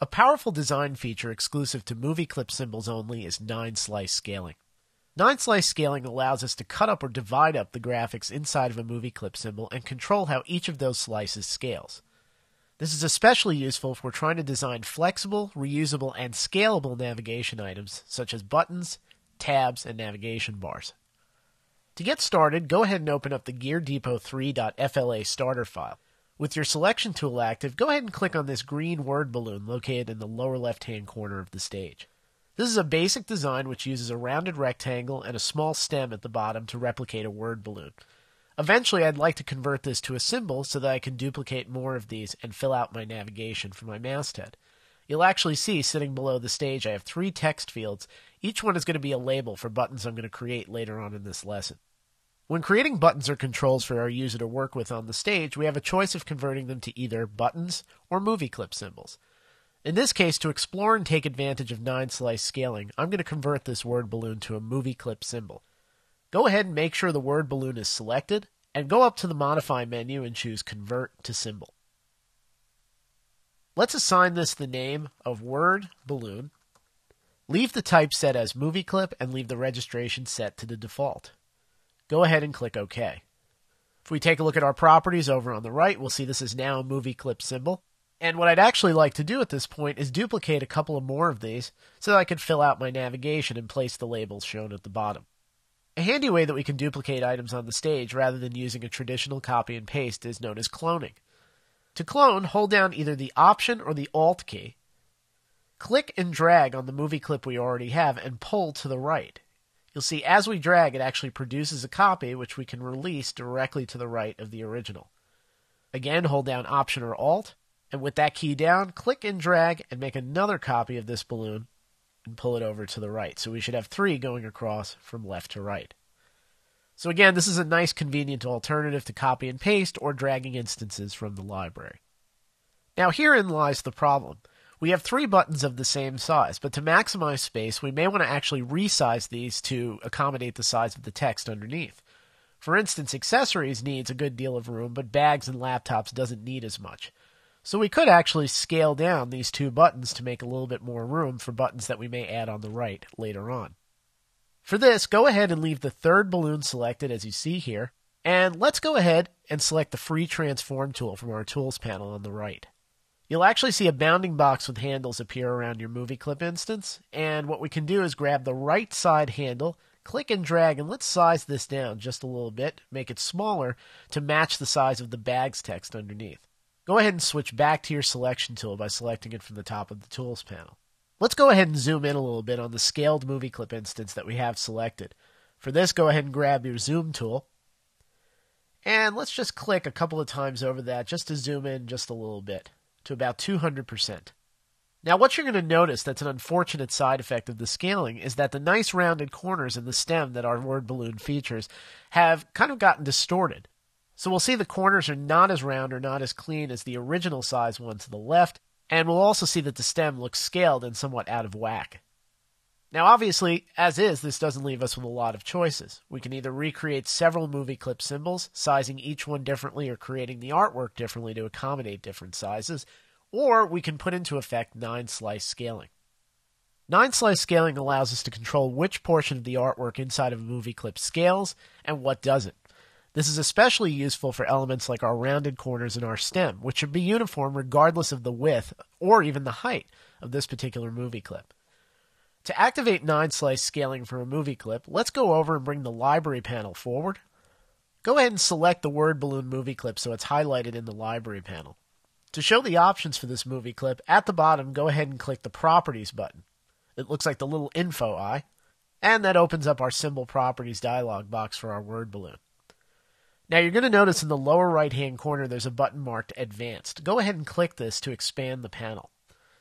A powerful design feature exclusive to movie clip symbols only is 9-slice scaling. 9-slice scaling allows us to cut up or divide up the graphics inside of a movie clip symbol and control how each of those slices scales. This is especially useful if we're trying to design flexible, reusable, and scalable navigation items such as buttons, tabs, and navigation bars. To get started, go ahead and open up the GearDepot3.fla starter file. With your selection tool active, go ahead and click on this green word balloon located in the lower left-hand corner of the stage. This is a basic design which uses a rounded rectangle and a small stem at the bottom to replicate a word balloon. Eventually, I'd like to convert this to a symbol so that I can duplicate more of these and fill out my navigation for my masthead. You'll actually see sitting below the stage I have 3 text fields. Each one is going to be a label for buttons I'm going to create later on in this lesson. When creating buttons or controls for our user to work with on the stage, we have a choice of converting them to either buttons or movie clip symbols. In this case, to explore and take advantage of 9-slice scaling, I'm going to convert this word balloon to a movie clip symbol. Go ahead and make sure the word balloon is selected, and go up to the Modify menu and choose Convert to Symbol. Let's assign this the name of Word Balloon. Leave the type set as Movie Clip and leave the registration set to the default. Go ahead and click OK. If we take a look at our properties over on the right, we'll see this is now a movie clip symbol. And what I'd actually like to do at this point is duplicate a couple of more of these so that I can fill out my navigation and place the labels shown at the bottom. A handy way that we can duplicate items on the stage rather than using a traditional copy and paste is known as cloning. To clone, hold down either the Option or the Alt key. Click and drag on the movie clip we already have and pull to the right. You'll see as we drag, it actually produces a copy which we can release directly to the right of the original. Again, hold down Option or Alt, and with that key down, click and drag and make another copy of this balloon and pull it over to the right. So we should have 3 going across from left to right. So again, this is a nice convenient alternative to copy and paste or dragging instances from the library. Now herein lies the problem. We have 3 buttons of the same size, but to maximize space, we may want to actually resize these to accommodate the size of the text underneath. For instance, accessories needs a good deal of room, but bags and laptops doesn't need as much. So we could actually scale down these 2 buttons to make a little bit more room for buttons that we may add on the right later on. For this, go ahead and leave the 3rd balloon selected as you see here, and let's go ahead and select the Free Transform tool from our Tools panel on the right. You'll actually see a bounding box with handles appear around your movie clip instance, and what we can do is grab the right side handle, click and drag, and let's size this down just a little bit, make it smaller to match the size of the bag's text underneath. Go ahead and switch back to your selection tool by selecting it from the top of the Tools panel. Let's go ahead and zoom in a little bit on the scaled movie clip instance that we have selected. For this, go ahead and grab your zoom tool, and let's just click a couple of times over that just to zoom in just a little bit, to about 200%. Now what you're going to notice that's an unfortunate side effect of the scaling is that the nice rounded corners in the stem that our word balloon features have kind of gotten distorted. So we'll see the corners are not as round or not as clean as the original size one to the left, and we'll also see that the stem looks scaled and somewhat out of whack. Now obviously, as is, this doesn't leave us with a lot of choices. We can either recreate several movie clip symbols, sizing each one differently or creating the artwork differently to accommodate different sizes, or we can put into effect 9-slice scaling. 9-slice scaling allows us to control which portion of the artwork inside of a movie clip scales and what doesn't. This is especially useful for elements like our rounded corners in our stem, which should be uniform regardless of the width or even the height of this particular movie clip. To activate 9-slice scaling for a movie clip, let's go over and bring the library panel forward. Go ahead and select the word balloon movie clip so it's highlighted in the library panel. To show the options for this movie clip, at the bottom, go ahead and click the Properties button. It looks like the little info eye, and that opens up our Symbol Properties dialog box for our word balloon. Now you're going to notice in the lower right-hand corner there's a button marked Advanced. Go ahead and click this to expand the panel.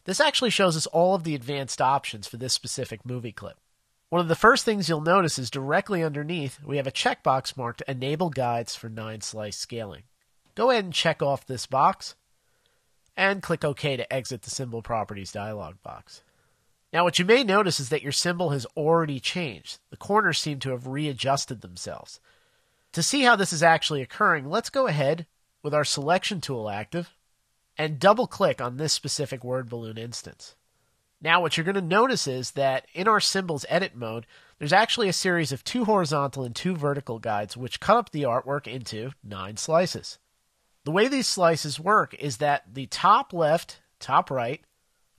This actually shows us all of the advanced options for this specific movie clip. One of the first things you'll notice is directly underneath we have a checkbox marked Enable Guides for 9-slice scaling. Go ahead and check off this box and click OK to exit the Symbol Properties dialog box. Now what you may notice is that your symbol has already changed. The corners seem to have readjusted themselves. To see how this is actually occurring, let's go ahead with our selection tool active and double-click on this specific word balloon instance. Now what you're going to notice is that in our symbols edit mode, there's actually a series of 2 horizontal and 2 vertical guides which cut up the artwork into 9 slices. The way these slices work is that the top left, top right,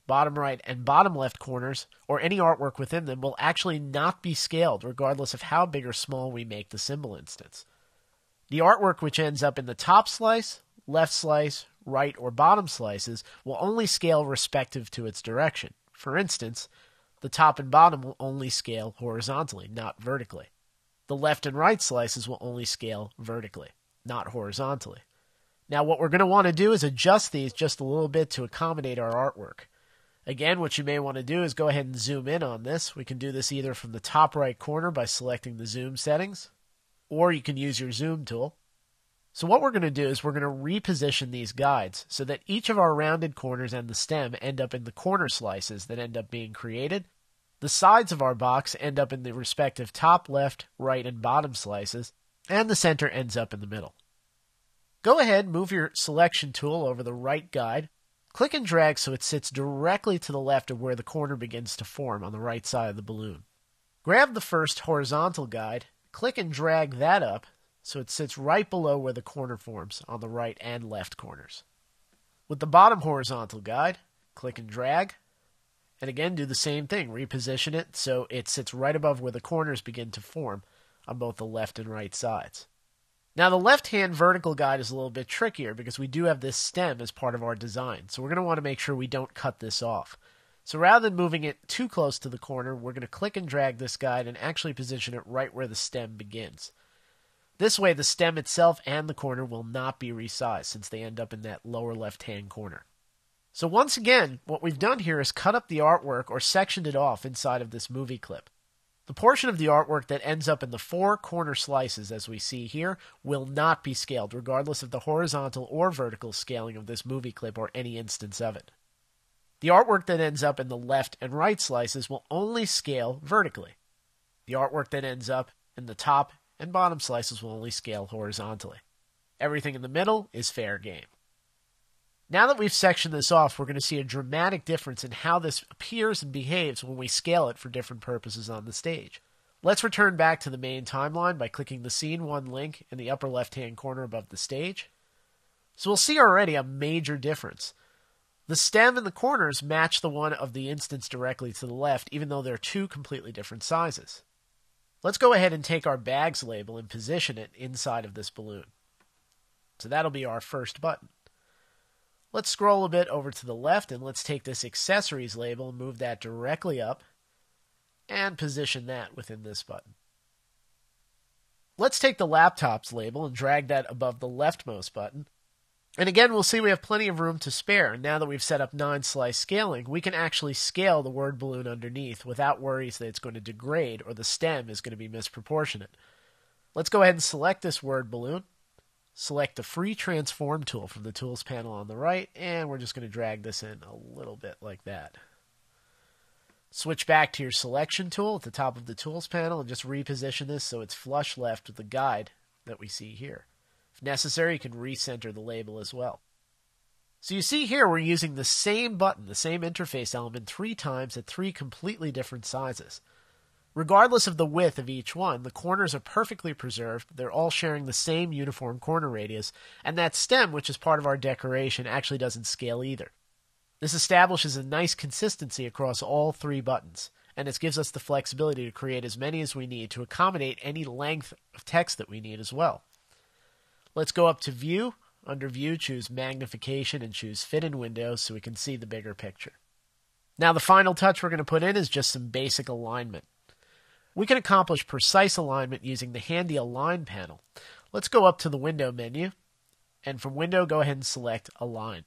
and bottom left corners, or any artwork within them, will actually not be scaled regardless of how big or small we make the symbol instance. The artwork which ends up in the top slice, left slice, right or bottom slices will only scale respective to its direction. For instance, the top and bottom will only scale horizontally, not vertically. The left and right slices will only scale vertically, not horizontally. Now what we're going to want to do is adjust these just a little bit to accommodate our artwork. Again, what you may want to do is go ahead and zoom in on this. We can do this either from the top right corner by selecting the zoom settings, or you can use your zoom tool. So what we're going to do is we're going to reposition these guides so that each of our rounded corners and the stem end up in the corner slices that end up being created. The sides of our box end up in the respective top, left, right, and bottom slices, and the center ends up in the middle. Go ahead, move your selection tool over the right guide. Click and drag so it sits directly to the left of where the corner begins to form on the right side of the balloon. Grab the first horizontal guide, click and drag that up so it sits right below where the corner forms on the right and left corners. With the bottom horizontal guide, click and drag, and again do the same thing, reposition it so it sits right above where the corners begin to form on both the left and right sides. Now the left-hand vertical guide is a little bit trickier because we do have this stem as part of our design, so we're going to want to make sure we don't cut this off. So rather than moving it too close to the corner, we're going to click and drag this guide and actually position it right where the stem begins. This way the stem itself and the corner will not be resized since they end up in that lower left-hand corner. So once again, what we've done here is cut up the artwork or sectioned it off inside of this movie clip. The portion of the artwork that ends up in the 4 corner slices, as we see here, will not be scaled, regardless of the horizontal or vertical scaling of this movie clip or any instance of it. The artwork that ends up in the left and right slices will only scale vertically. The artwork that ends up in the top and bottom slices will only scale horizontally. Everything in the middle is fair game. Now that we've sectioned this off, we're going to see a dramatic difference in how this appears and behaves when we scale it for different purposes on the stage. Let's return back to the main timeline by clicking the Scene 1 link in the upper left-hand corner above the stage. So we'll see already a major difference. The stem and the corners match the one of the instance directly to the left, even though they're 2 completely different sizes. Let's go ahead and take our bags label and position it inside of this balloon. So that'll be our first button. Let's scroll a bit over to the left and let's take this accessories label and move that directly up and position that within this button. Let's take the laptops label and drag that above the leftmost button. And again, we'll see we have plenty of room to spare. And now that we've set up 9 slice scaling, we can actually scale the word balloon underneath without worries that it's going to degrade or the stem is going to be misproportionate. Let's go ahead and select this word balloon. Select the free transform tool from the tools panel on the right, and we're just going to drag this in a little bit like that. Switch back to your selection tool at the top of the tools panel and just reposition this so it's flush left with the guide that we see here. If necessary, you can recenter the label as well. So you see here we're using the same button, the same interface element 3 times at 3 completely different sizes. Regardless of the width of each one, the corners are perfectly preserved, they're all sharing the same uniform corner radius, and that stem, which is part of our decoration, actually doesn't scale either. This establishes a nice consistency across all 3 buttons, and it gives us the flexibility to create as many as we need to accommodate any length of text that we need as well. Let's go up to View. Under View, choose Magnification and choose Fit in Windows so we can see the bigger picture. Now the final touch we're going to put in is just some basic alignment. We can accomplish precise alignment using the handy Align panel. Let's go up to the Window menu, and from Window, go ahead and select Align.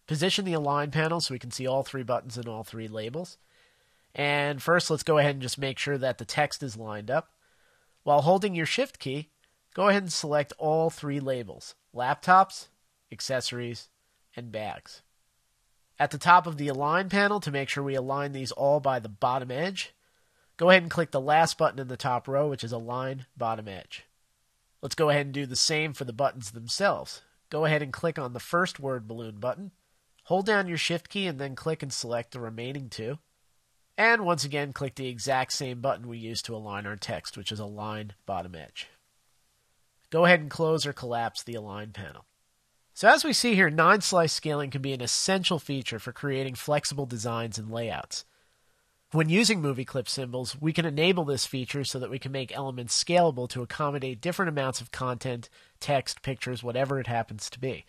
Position the Align panel so we can see all 3 buttons and all 3 labels. And first, let's go ahead and just make sure that the text is lined up. While holding your Shift key, go ahead and select all 3 labels: laptops, accessories, and bags. At the top of the Align panel, to make sure we align these all by the bottom edge, go ahead and click the last button in the top row, which is Align Bottom Edge. Let's go ahead and do the same for the buttons themselves. go ahead and click on the first word balloon button. Hold down your Shift key and then click and select the remaining two. And once again, click the exact same button we used to align our text, which is Align Bottom Edge. Go ahead and close or collapse the Align panel. So as we see here, 9-slice scaling can be an essential feature for creating flexible designs and layouts. When using movie clip symbols, we can enable this feature so that we can make elements scalable to accommodate different amounts of content, text, pictures, whatever it happens to be.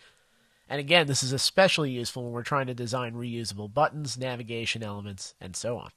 And again, this is especially useful when we're trying to design reusable buttons, navigation elements, and so on.